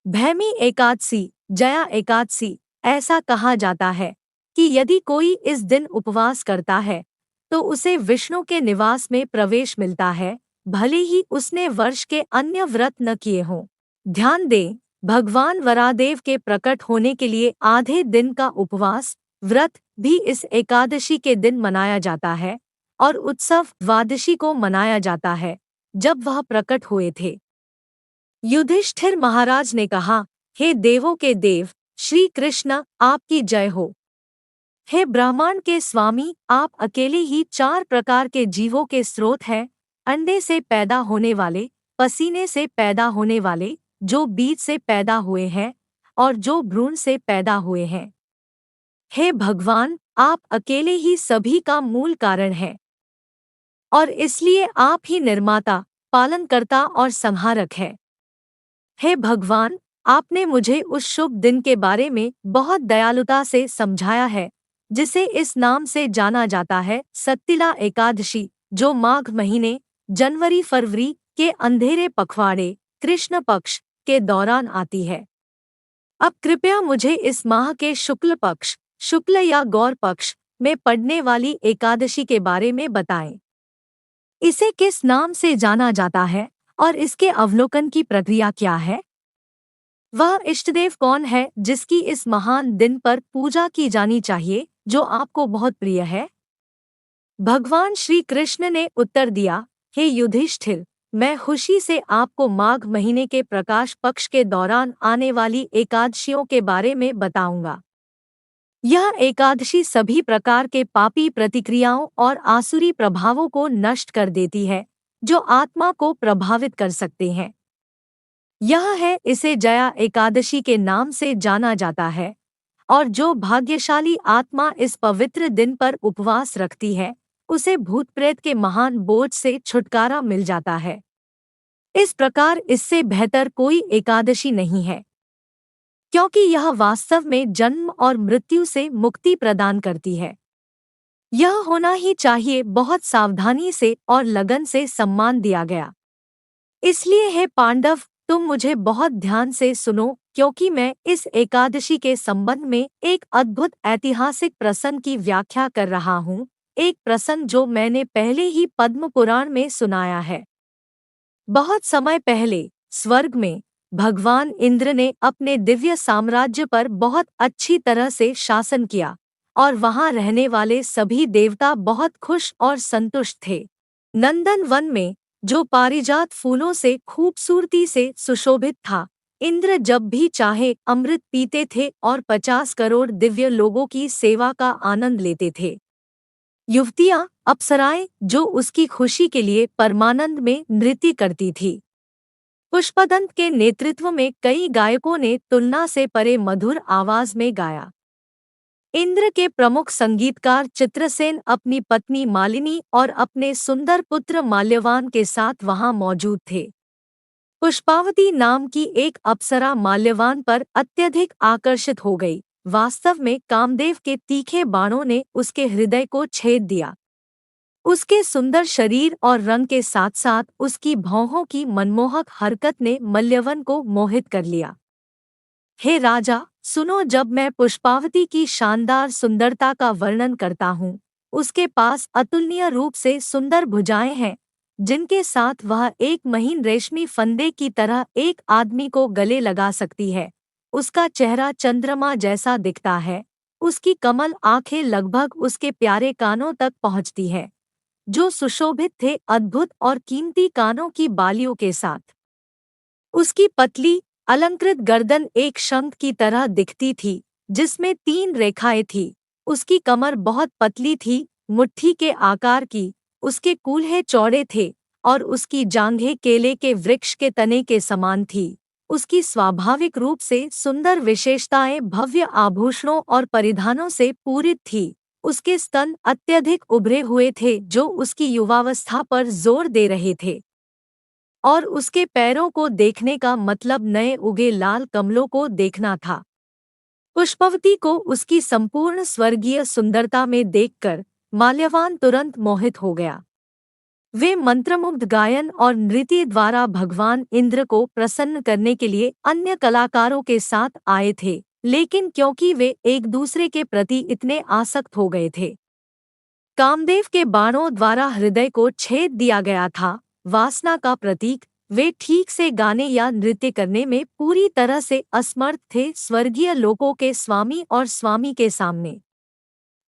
भैमी एकादशी, जया एकादशी, ऐसा कहा जाता है कि यदि कोई इस दिन उपवास करता है तो उसे विष्णु के निवास में प्रवेश मिलता है, भले ही उसने वर्ष के अन्य व्रत न किए हों। ध्यान दें, भगवान वरादेव के प्रकट होने के लिए आधे दिन का उपवास व्रत भी इस एकादशी के दिन मनाया जाता है और उत्सव द्वादशी को मनाया जाता है, जब वह प्रकट हुए थे। युधिष्ठिर महाराज ने कहा, हे देवों के देव श्री कृष्ण, आपकी जय हो। हे ब्रह्मांड के स्वामी, आप अकेले ही 4 प्रकार के जीवों के स्रोत हैं, अंडे से पैदा होने वाले, पसीने से पैदा होने वाले, जो बीज से पैदा हुए हैं और जो भ्रूण से पैदा हुए हैं। हे भगवान, आप अकेले ही सभी का मूल कारण हैं और इसलिए आप ही निर्माता, पालनकर्ता और संहारक हैं। हे भगवान, आपने मुझे उस शुभ दिन के बारे में बहुत दयालुता से समझाया है, जिसे इस नाम से जाना जाता है, सत्तिला एकादशी, जो माघ महीने जनवरी फरवरी के अंधेरे पखवाड़े कृष्ण पक्ष के दौरान आती है। अब कृपया मुझे इस माह के शुक्ल पक्ष, शुक्ल या गौर पक्ष में पड़ने वाली एकादशी के बारे में बताएं। इसे किस नाम से जाना जाता है और इसके अवलोकन की प्रक्रिया क्या है? वह इष्टदेव कौन है जिसकी इस महान दिन पर पूजा की जानी चाहिए, जो आपको बहुत प्रिय है? भगवान श्री कृष्ण ने उत्तर दिया, हे युधिष्ठिर, मैं खुशी से आपको माघ महीने के प्रकाश पक्ष के दौरान आने वाली एकादशियों के बारे में बताऊंगा। यह एकादशी सभी प्रकार के पापी प्रतिक्रियाओं और आसुरी प्रभावों को नष्ट कर देती है, जो आत्मा को प्रभावित कर सकते हैं। यह है इसे जया एकादशी के नाम से जाना जाता है और जो भाग्यशाली आत्मा इस पवित्र दिन पर उपवास रखती है, उसे भूत प्रेत के महान बोझ से छुटकारा मिल जाता है। इस प्रकार इससे बेहतर कोई एकादशी नहीं है, क्योंकि यह वास्तव में जन्म और मृत्यु से मुक्ति प्रदान करती है। यह होना ही चाहिए। बहुत सावधानी से और लगन से सम्मान दिया गया। इसलिए हे पांडव, तुम मुझे बहुत ध्यान से सुनो, क्योंकि मैं इस एकादशी के संबंध में एक अद्भुत ऐतिहासिक प्रसंग की व्याख्या कर रहा हूँ, एक प्रसंग जो मैंने पहले ही पद्म पुराण में सुनाया है। बहुत समय पहले स्वर्ग में भगवान इंद्र ने अपने दिव्य साम्राज्य पर बहुत अच्छी तरह से शासन किया और वहां रहने वाले सभी देवता बहुत खुश और संतुष्ट थे। नंदन वन में, जो पारिजात फूलों से खूबसूरती से सुशोभित था, इंद्र जब भी चाहे अमृत पीते थे और 50 करोड़ दिव्य लोगों की सेवा का आनंद लेते थे। युवतियां, अप्सराएं, जो उसकी खुशी के लिए परमानंद में नृत्य करती थी। पुष्पदंत के नेतृत्व में कई गायकों ने तुलना से परे मधुर आवाज में गाया। इंद्र के प्रमुख संगीतकार चित्रसेन अपनी पत्नी मालिनी और अपने सुंदर पुत्र माल्यवान के साथ वहां मौजूद थे। पुष्पावती नाम की एक अप्सरा माल्यवान पर अत्यधिक आकर्षित हो गई। वास्तव में कामदेव के तीखे बाणों ने उसके हृदय को छेद दिया। उसके सुंदर शरीर और रंग के साथ साथ उसकी भौहों की मनमोहक हरकत ने मल्यवन को मोहित कर लिया। हे राजा, सुनो, जब मैं पुष्पावती की शानदार सुंदरता का वर्णन करता हूँ, उसके पास अतुलनीय रूप से सुंदर भुजाएं हैं, जिनके साथ वह एक महीन रेशमी फंदे की तरह एक आदमी को गले लगा सकती है। उसका चेहरा चंद्रमा जैसा दिखता है। उसकी कमल आंखें लगभग उसके प्यारे कानों तक पहुँचती है, जो सुशोभित थे अद्भुत और कीमती कानों की बालियों के साथ। उसकी पतली अलंकृत गर्दन एक शंख की तरह दिखती थी, जिसमें 3 रेखाएं थीं। उसकी कमर बहुत पतली थी, मुट्ठी के आकार की। उसके कूल्हे चौड़े थे और उसकी जांघें केले के वृक्ष के तने के समान थी। उसकी स्वाभाविक रूप से सुंदर विशेषताएं भव्य आभूषणों और परिधानों से पूरित थी। उसके स्तन अत्यधिक उभरे हुए थे, जो उसकी युवावस्था पर जोर दे रहे थे, और उसके पैरों को देखने का मतलब नए उगे लाल कमलों को देखना था। पुष्पवती को उसकी संपूर्ण स्वर्गीय सुंदरता में देखकर माल्यवान तुरंत मोहित हो गया। वे मंत्रमुग्ध गायन और नृत्य द्वारा भगवान इंद्र को प्रसन्न करने के लिए अन्य कलाकारों के साथ आए थे, लेकिन क्योंकि वे एक दूसरे के प्रति इतने आसक्त हो गए थे, कामदेव के बाणों द्वारा हृदय को छेद दिया गया था, वासना का प्रतीक, वे ठीक से गाने या नृत्य करने में पूरी तरह से असमर्थ थे स्वर्गीय लोकों के स्वामी और स्वामी के सामने।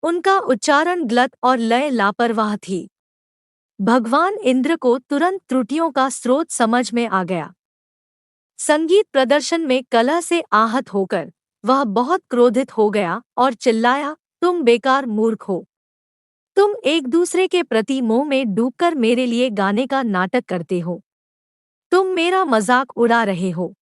उनका उच्चारण गलत और लय लापरवाह थी। भगवान इंद्र को तुरंत त्रुटियों का स्रोत समझ में आ गया। संगीत प्रदर्शन में कलह से आहत होकर वह बहुत क्रोधित हो गया और चिल्लाया, तुम बेकार मूर्ख हो। तुम एक दूसरे के प्रति मोह में डूबकर मेरे लिए गाने का नाटक करते हो। तुम मेरा मजाक उड़ा रहे हो।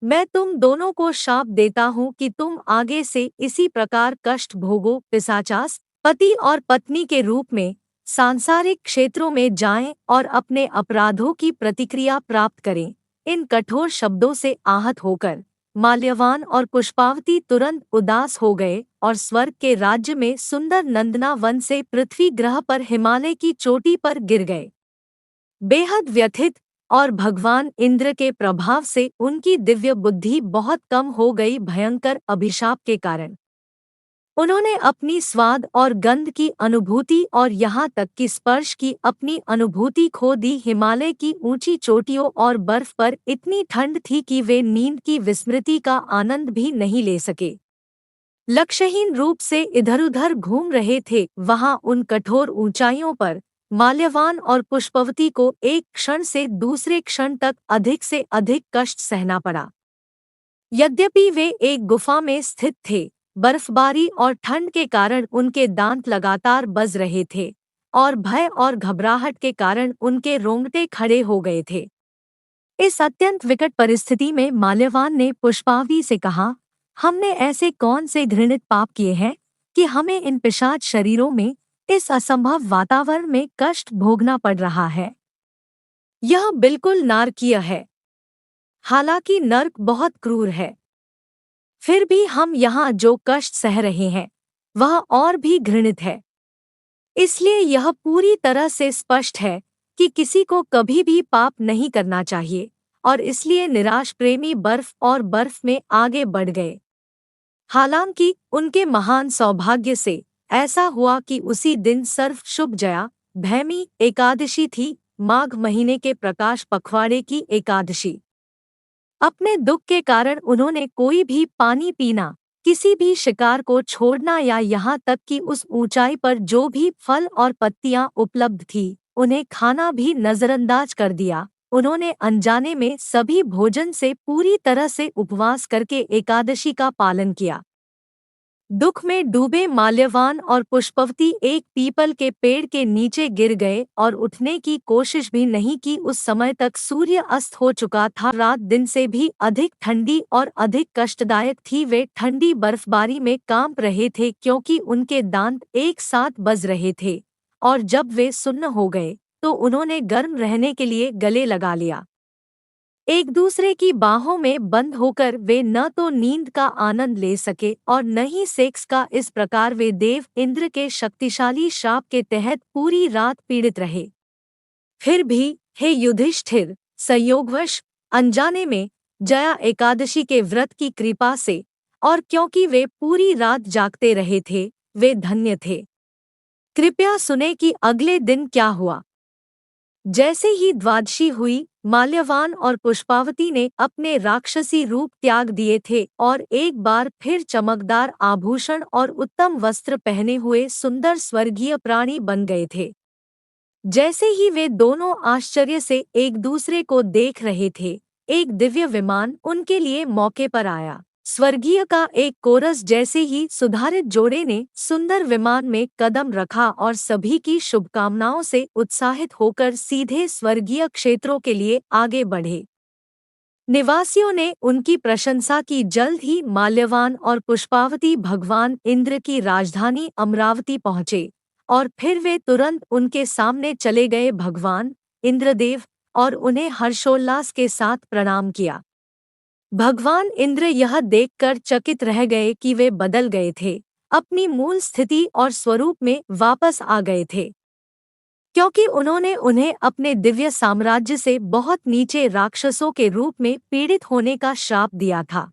मैं तुम दोनों को शाप देता हूँ कि तुम आगे से इसी प्रकार कष्ट भोगो, पिशाचास, पति और पत्नी के रूप में सांसारिक क्षेत्रों में जाएं और अपने अपराधों की प्रतिक्रिया प्राप्त करें। इन कठोर शब्दों से आहत होकर माल्यवान और पुष्पावती तुरंत उदास हो गए और स्वर्ग के राज्य में सुंदर नंदना वन से पृथ्वी ग्रह पर हिमालय की चोटी पर गिर गए, बेहद व्यथित। और भगवान इंद्र के प्रभाव से उनकी दिव्य बुद्धि बहुत कम हो गई भयंकर अभिशाप के कारण। उन्होंने अपनी स्वाद और गंध की अनुभूति और यहाँ तक कि स्पर्श की अपनी अनुभूति खो दी। हिमालय की ऊंची चोटियों और बर्फ पर इतनी ठंड थी कि वे नींद की विस्मृति का आनंद भी नहीं ले सके। लक्ष्यहीन रूप से इधर-उधर घूम रहे थे। वहां उन कठोर ऊंचाइयों पर माल्यवान और पुष्पवती को एक क्षण से दूसरे क्षण तक अधिक से अधिक कष्ट सहना पड़ा। यद्यपि वे एक गुफा में स्थित थे, बर्फबारी और ठंड के कारण उनके दांत लगातार बज रहे थे और भय और घबराहट के कारण उनके रोंगटे खड़े हो गए थे। इस अत्यंत विकट परिस्थिति में माल्यवान ने पुष्पावती से कहा, हमने ऐसे कौन से घृणित पाप किए हैं कि हमें इन पिशाच शरीरों में इस असंभव वातावरण में कष्ट भोगना पड़ रहा है। यह बिल्कुल नारकीय है। हालांकि नर्क बहुत क्रूर है, फिर भी हम यहाँ जो कष्ट सह रहे हैं वह और भी घृणित है। इसलिए यह पूरी तरह से स्पष्ट है कि किसी को कभी भी पाप नहीं करना चाहिए, और इसलिए निराश प्रेमी बर्फ और बर्फ में आगे बढ़ गए। हालांकि उनके महान सौभाग्य से ऐसा हुआ कि उसी दिन सर्व शुभ जया भैमी एकादशी थी, माघ महीने के प्रकाश पखवाड़े की एकादशी। अपने दुख के कारण उन्होंने कोई भी पानी पीना, किसी भी शिकार को छोड़ना या यहाँ तक कि उस ऊंचाई पर जो भी फल और पत्तियां उपलब्ध थी उन्हें खाना भी नजरअंदाज कर दिया। उन्होंने अनजाने में सभी भोजन से पूरी तरह से उपवास करके एकादशी का पालन किया। दुख में डूबे माल्यवान और पुष्पवती एक पीपल के पेड़ के नीचे गिर गए और उठने की कोशिश भी नहीं की। उस समय तक सूर्य अस्त हो चुका था। रात दिन से भी अधिक ठंडी और अधिक कष्टदायक थी। वे ठंडी बर्फबारी में कांप रहे थे क्योंकि उनके दांत एक साथ बज रहे थे, और जब वे सुन्न हो गए तो उन्होंने गर्म रहने के लिए गले लगा लिया। एक दूसरे की बाहों में बंद होकर वे न तो नींद का आनंद ले सके और न ही सेक्स का। इस प्रकार वे देव इंद्र के शक्तिशाली श्राप के तहत पूरी रात पीड़ित रहे। फिर भी हे युधिष्ठिर, संयोगवश अनजाने में जया एकादशी के व्रत की कृपा से, और क्योंकि वे पूरी रात जागते रहे थे, वे धन्य थे। कृपया सुने कि अगले दिन क्या हुआ। जैसे ही द्वादशी हुई, माल्यवान और पुष्पावती ने अपने राक्षसी रूप त्याग दिए थे और एक बार फिर चमकदार आभूषण और उत्तम वस्त्र पहने हुए सुंदर स्वर्गीय प्राणी बन गए थे। जैसे ही वे दोनों आश्चर्य से एक दूसरे को देख रहे थे, एक दिव्य विमान उनके लिए मौके पर आया। स्वर्गीय का एक कोरस जैसे ही सुधारित जोड़े ने सुंदर विमान में कदम रखा और सभी की शुभकामनाओं से उत्साहित होकर सीधे स्वर्गीय क्षेत्रों के लिए आगे बढ़े। निवासियों ने उनकी प्रशंसा की। जल्द ही माल्यवान और पुष्पावती भगवान इंद्र की राजधानी अमरावती पहुँचे और फिर वे तुरंत उनके सामने चले गए भगवान इंद्रदेव, और उन्हें हर्षोल्लास के साथ प्रणाम किया। भगवान इंद्र यह देखकर चकित रह गए कि वे बदल गए थे, अपनी मूल स्थिति और स्वरूप में वापस आ गए थे। क्योंकि उन्होंने उन्हें अपने दिव्य साम्राज्य से बहुत नीचे राक्षसों के रूप में पीड़ित होने का श्राप दिया था।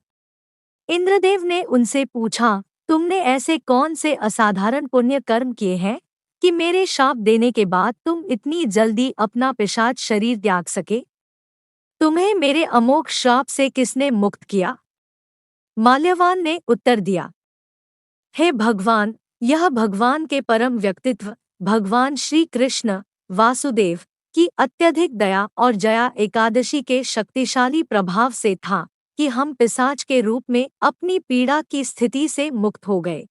इंद्रदेव ने उनसे पूछा, तुमने ऐसे कौन से असाधारण पुण्य कर्म किए हैं कि मेरे शाप देने के बाद तुम इतनी जल्दी अपना पिशाच शरीर त्याग सके? तुम्हें मेरे अमोघ श्राप से किसने मुक्त किया? माल्यवान ने उत्तर दिया, हे भगवान, यह भगवान के परम व्यक्तित्व भगवान श्री कृष्ण वासुदेव की अत्यधिक दया और जया एकादशी के शक्तिशाली प्रभाव से था कि हम पिशाच के रूप में अपनी पीड़ा की स्थिति से मुक्त हो गए।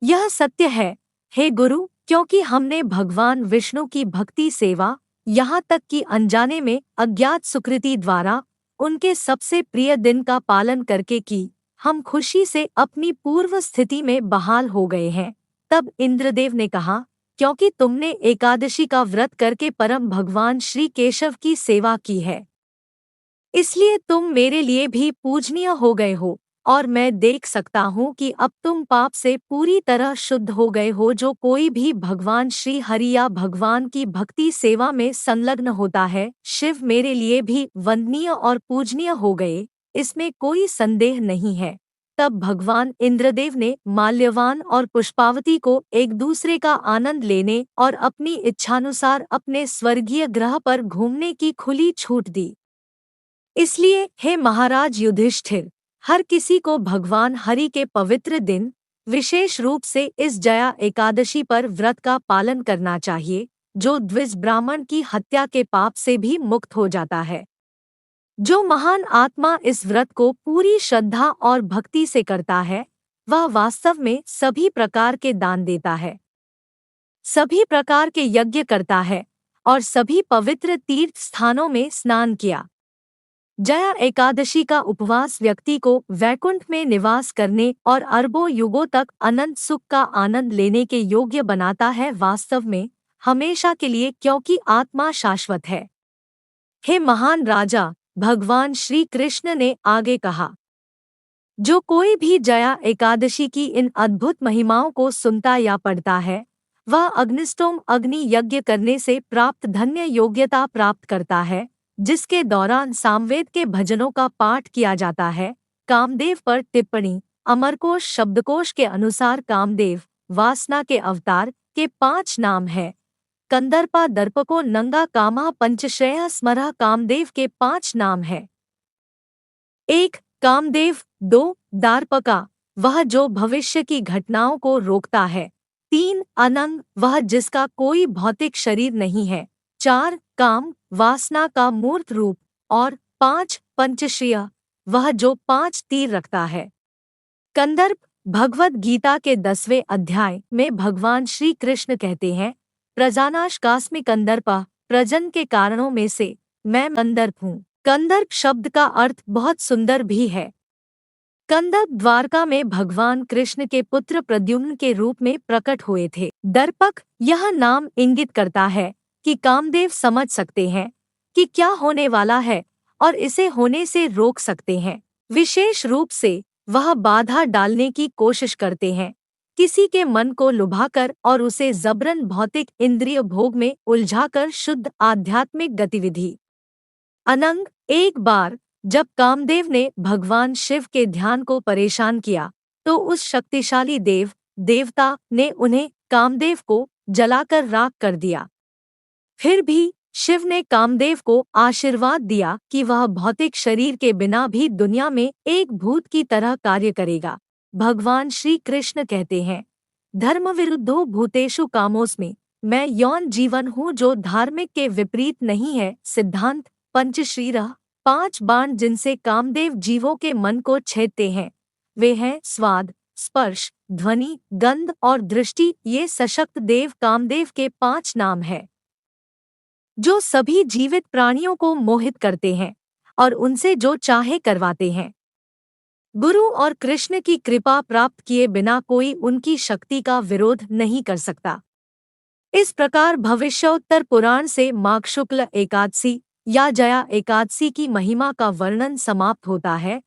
यह सत्य है, हे गुरु, क्योंकि हमने भगवान विष्णु की भक्ति सेवा, यहाँ तक कि अनजाने में अज्ञात सुकृति द्वारा उनके सबसे प्रिय दिन का पालन करके की, हम खुशी से अपनी पूर्व स्थिति में बहाल हो गए हैं। तब इंद्रदेव ने कहा, क्योंकि तुमने एकादशी का व्रत करके परम भगवान श्री केशव की सेवा की है, इसलिए तुम मेरे लिए भी पूजनीय हो गए हो, और मैं देख सकता हूँ कि अब तुम पाप से पूरी तरह शुद्ध हो गए हो। जो कोई भी भगवान श्री हरि या भगवान की भक्ति सेवा में संलग्न होता है, शिव मेरे लिए भी वंदनीय और पूजनीय हो गए, इसमें कोई संदेह नहीं है। तब भगवान इंद्रदेव ने माल्यवान और पुष्पावती को एक दूसरे का आनंद लेने और अपनी इच्छानुसार अपने स्वर्गीय ग्रह पर घूमने की खुली छूट दी। इसलिए हे महाराज युधिष्ठिर, हर किसी को भगवान हरि के पवित्र दिन, विशेष रूप से इस जया एकादशी पर व्रत का पालन करना चाहिए, जो द्विज ब्राह्मण की हत्या के पाप से भी मुक्त हो जाता है। जो महान आत्मा इस व्रत को पूरी श्रद्धा और भक्ति से करता है, वह वास्तव में सभी प्रकार के दान देता है, सभी प्रकार के यज्ञ करता है और सभी पवित्र तीर्थ स्थानों में स्नान किया। जया एकादशी का उपवास व्यक्ति को वैकुंठ में निवास करने और अरबों युगों तक अनंत सुख का आनंद लेने के योग्य बनाता है, वास्तव में हमेशा के लिए, क्योंकि आत्मा शाश्वत है। हे महान राजा, भगवान श्री कृष्ण ने आगे कहा, जो कोई भी जया एकादशी की इन अद्भुत महिमाओं को सुनता या पढ़ता है, वह अग्निष्टोम अग्नि यज्ञ करने से प्राप्त धन्य योग्यता प्राप्त करता है, जिसके दौरान सामवेद के भजनों का पाठ किया जाता है। कामदेव पर टिप्पणी। अमरकोश शब्दकोश के अनुसार कामदेव वासना के अवतार के 5 नाम हैं। कंदर्पा दर्पको नंगा कामा पंचश्रेय स्मरः कामदेव के 5 नाम हैं। 1. कामदेव। 2. दार्पका, वह जो भविष्य की घटनाओं को रोकता है। 3. अनंग, वह जिसका कोई भौतिक शरीर नहीं है। 4. काम, वासना का मूर्त रूप। और 5. पंचश्रिय, वह जो 5 तीर रखता है। कंदर्प। भगवद गीता के 10वें अध्याय में भगवान श्री कृष्ण कहते हैं, प्रजानाश कास्मि कंदर्पा, प्रजन के कारणों में से मैं कंदर्प हूँ। कंदर्प शब्द का अर्थ बहुत सुंदर भी है। कंदर्प द्वारका में भगवान कृष्ण के पुत्र प्रद्युम्न के रूप में प्रकट हुए थे। दर्पक, यह नाम इंगित करता है कि कामदेव समझ सकते हैं कि क्या होने वाला है और इसे होने से रोक सकते हैं। विशेष रूप से वह बाधा डालने की कोशिश करते हैं, किसी के मन को लुभाकर और उसे जबरन भौतिक इंद्रिय भोग में उलझाकर शुद्ध आध्यात्मिक गतिविधि। अनंग, एक बार जब कामदेव ने भगवान शिव के ध्यान को परेशान किया, तो उस शक्तिशाली देवता ने उन्हें कामदेव को जलाकर राख कर दिया। फिर भी शिव ने कामदेव को आशीर्वाद दिया कि वह भौतिक शरीर के बिना भी दुनिया में एक भूत की तरह कार्य करेगा। भगवान श्री कृष्ण कहते हैं, धर्म विरुद्धो भूतेषु कामोस्मि, मैं यौन जीवन हूँ जो धार्मिक के विपरीत नहीं है। सिद्धांत। पंचश्रीरः, 5 बाण जिनसे कामदेव जीवों के मन को छेदते हैं, वे हैं स्वाद, स्पर्श, ध्वनि, गंध और दृष्टि। ये सशक्त देव कामदेव के 5 नाम हैं, जो सभी जीवित प्राणियों को मोहित करते हैं और उनसे जो चाहे करवाते हैं। गुरु और कृष्ण की कृपा प्राप्त किए बिना कोई उनकी शक्ति का विरोध नहीं कर सकता। इस प्रकार भविष्योत्तर पुराण से माघ शुक्ल एकादशी या जया एकादशी की महिमा का वर्णन समाप्त होता है,